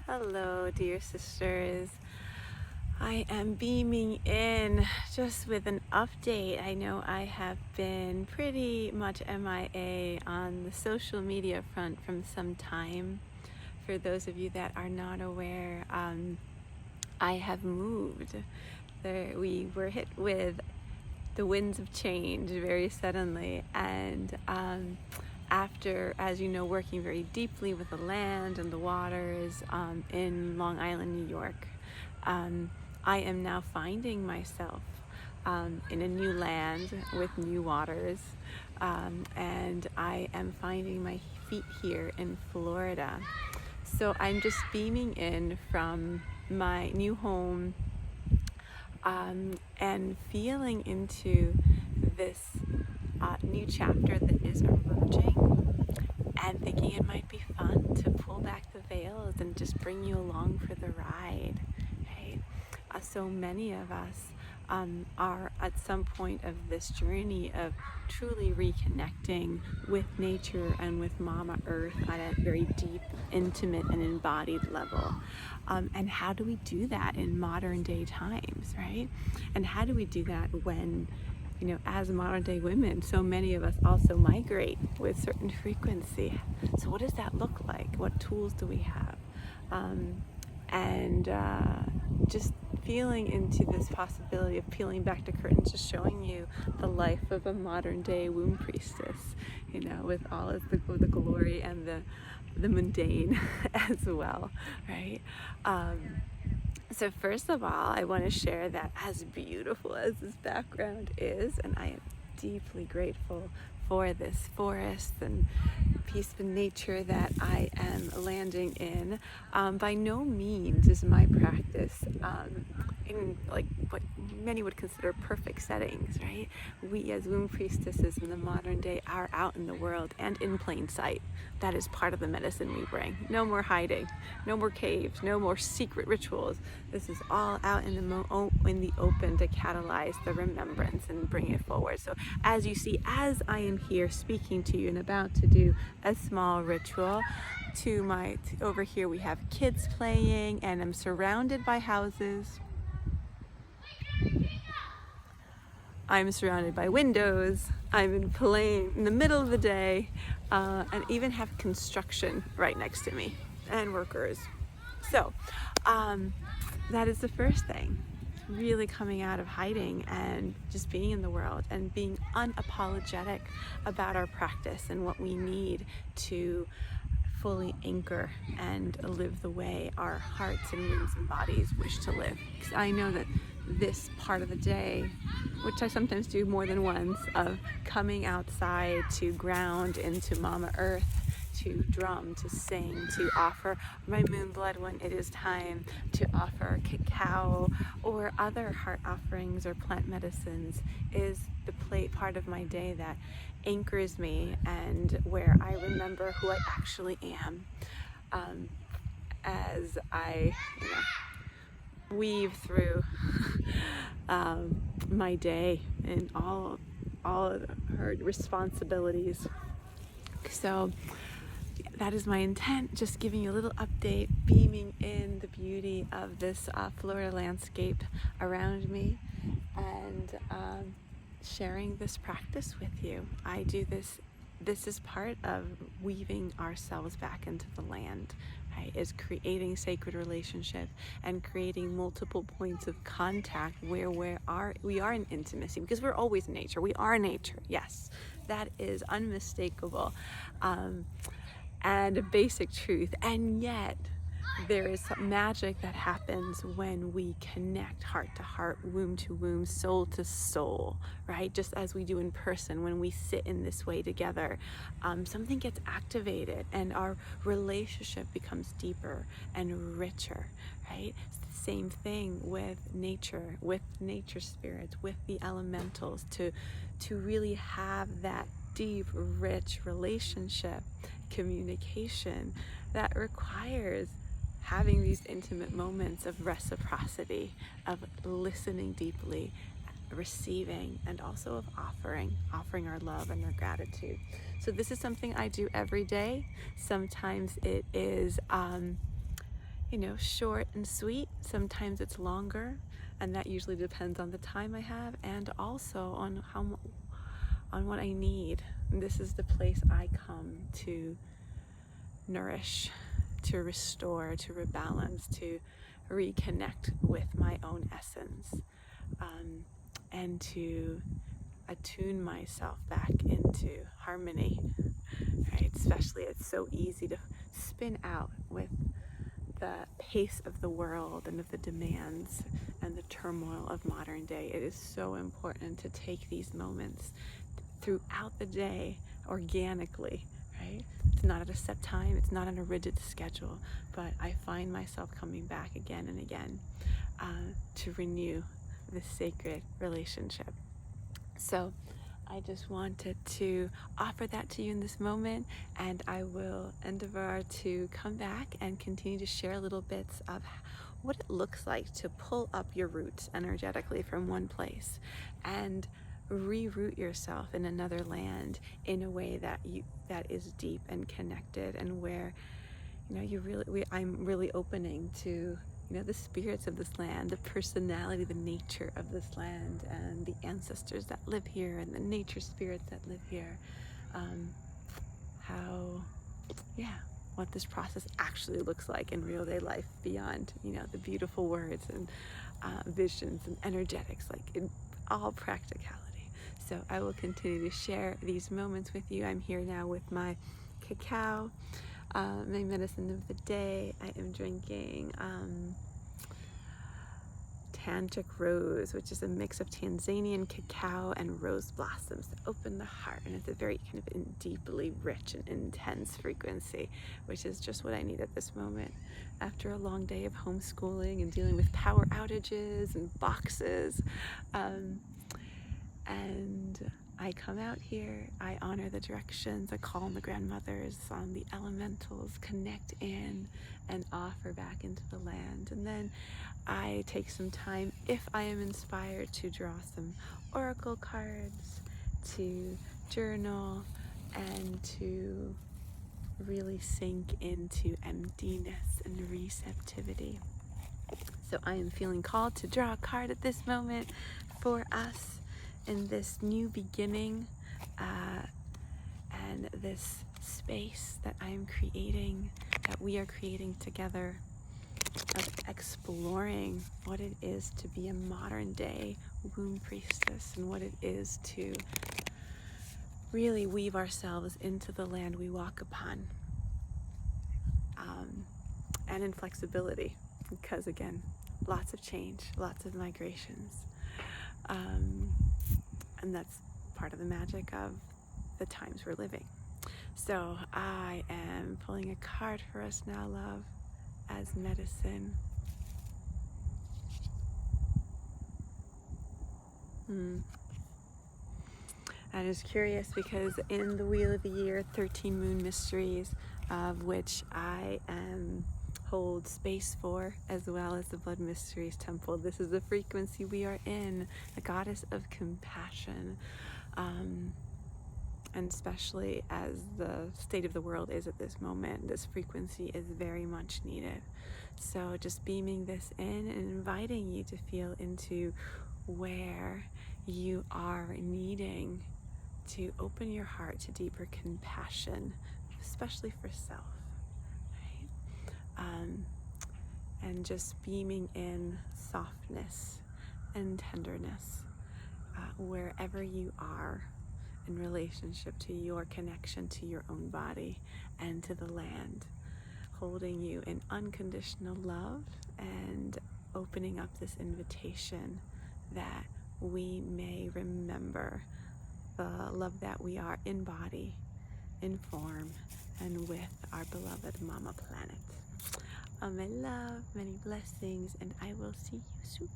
Hello, dear sisters. I am beaming in just with an update. I know I have been pretty much MIA on the social media front from some time. For those of you that are not aware, I have moved. We were hit with the winds of change very suddenly, and after, as you know, working very deeply with the land and the waters in Long Island, New York, I am now finding myself in a new land with new waters, and I am finding my feet here in Florida. So I'm just beaming in from my new home and feeling into this new chapter that is emerging, and thinking it might be fun to pull back the veils and just bring you along for the ride. Right? So many of us are at some point of this journey of truly reconnecting with nature and with Mama Earth on a very deep, intimate, and embodied level. And how do we do that in modern day times, right? And how do we do that when, as modern day women, so many of us also migrate with certain frequency? So what does that look like? What tools do we have? And just feeling into this possibility of peeling back the curtains, just showing you the life of a modern day womb priestess, with all of the glory and the mundane as well, right? So first of all, I want to share that as beautiful as this background is, and I am deeply grateful for this forest and peaceful nature that I am landing in, by no means is my practice in like what many would consider perfect settings, right? We as womb priestesses in the modern day are out in the world and in plain sight. That is part of the medicine we bring. No more hiding, no more caves, no more secret rituals. This is all out in the open to catalyze the remembrance and bring it forward. So as you see, as I am here speaking to you and about to do a small ritual, over here we have kids playing, and I'm surrounded by houses. I'm surrounded by windows. I'm in the middle of the day, and even have construction right next to me and workers. So that is the first thing, really coming out of hiding and just being in the world and being unapologetic about our practice and what we need to fully anchor and live the way our hearts and minds and bodies wish to live. Because I know that this part of the day, which I sometimes do more than once, of coming outside to ground into Mama Earth, to drum, to sing, to offer my moon blood when it is time, to offer cacao or other heart offerings or plant medicines, is the part of my day that anchors me and where I remember who I actually am, as I weave through my day and all of her responsibilities. So that is my intent, just giving you a little update, beaming in the beauty of this Florida landscape around me, and sharing this practice with you. I do this is part of weaving ourselves back into the land, right? Is creating sacred relationship and creating multiple points of contact where we are in intimacy, because we're always in nature. We are nature, yes, that is unmistakable, and a basic truth. And yet there is some magic that happens when we connect heart to heart, womb to womb, soul to soul, right? Just as we do in person when we sit in this way together. Something gets activated and our relationship becomes deeper and richer, right? It's the same thing with nature spirits, with the elementals, to really have that deep, rich relationship, communication that requires having these intimate moments of reciprocity, of listening deeply, receiving, and also of offering our love and our gratitude. So this is something I do every day. Sometimes it is short and sweet. Sometimes it's longer, and that usually depends on the time I have and also on what I need. And this is the place I come to nourish, to restore, to rebalance, to reconnect with my own essence, and to attune myself back into harmony, right? Especially, it's so easy to spin out with the pace of the world and of the demands and the turmoil of modern day. It is so important to take these moments throughout the day organically, right? It's not at a set time, it's not on a rigid schedule, but I find myself coming back again and again to renew this sacred relationship. So I just wanted to offer that to you in this moment, and I will endeavor to come back and continue to share little bits of what it looks like to pull up your roots energetically from one place and reroot yourself in another land in a way that is deep and connected, and where I'm really opening to the spirits of this land, the personality, the nature of this land, and the ancestors that live here, and the nature spirits that live here. What this process actually looks like in real day life beyond, the beautiful words and visions and energetics, like in all practicality. So I will continue to share these moments with you. I'm here now with my cacao, my medicine of the day. I am drinking Tantric Rose, which is a mix of Tanzanian cacao and rose blossoms that open the heart, and it's a very kind of deeply rich and intense frequency, which is just what I need at this moment after a long day of homeschooling and dealing with power outages and boxes. And I come out here, I honor the directions, I call on the grandmothers, on the elementals, connect in and offer back into the land. And then I take some time, if I am inspired, to draw some oracle cards, to journal, and to really sink into emptiness and receptivity. So I am feeling called to draw a card at this moment for us in this new beginning, and this space that I am creating, that we are creating together, of exploring what it is to be a modern day womb priestess, and what it is to really weave ourselves into the land we walk upon, and in flexibility, because again, lots of change, lots of migrations, and that's part of the magic of the times we're living. So I am pulling a card for us now, love, as medicine. I was curious because in the Wheel of the Year, 13 Moon Mysteries, of which I hold space for, as well as the Blood Mysteries Temple, this is the frequency we are in, the goddess of compassion. And especially as the state of the world is at this moment, this frequency is very much needed. So just beaming this in and inviting you to feel into where you are needing to open your heart to deeper compassion, especially for self, right? And just beaming in softness and tenderness wherever you are in relationship to your connection to your own body and to the land, holding you in unconditional love and opening up this invitation that we may remember the love that we are in body, in form, and with our beloved Mama Planet. My love, many blessings, and I will see you soon.